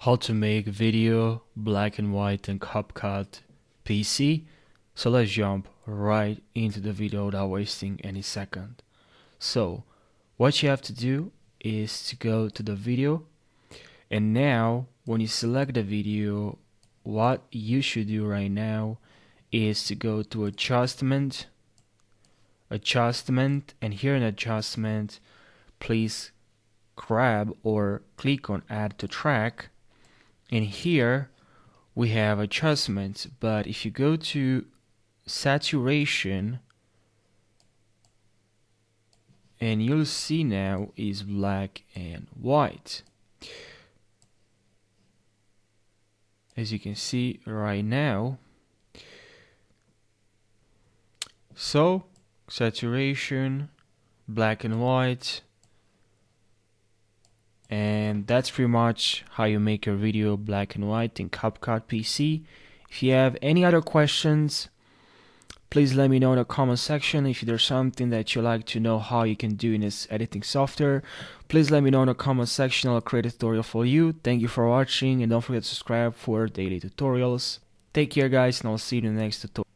how to make video black and white in Capcut PC. So let's jump right into the video without wasting any second. So what you have to do is to go to the video, and now when you select the video, what you should do right now is to go to adjustment, and here in adjustment, please grab or click on add to track. And here we have adjustments, but if you go to saturation, and you'll see now is black and white. As you can see right now. So saturation, black and white, and that's pretty much how you make your video black and white in Capcut PC. If you have any other questions, please let me know in the comment section. If there's something that you'd like to know how you can do in this editing software, please let me know in the comment section. I'll create a tutorial for you. Thank you for watching, and don't forget to subscribe for daily tutorials. Take care guys, and I'll see you in the next tutorial.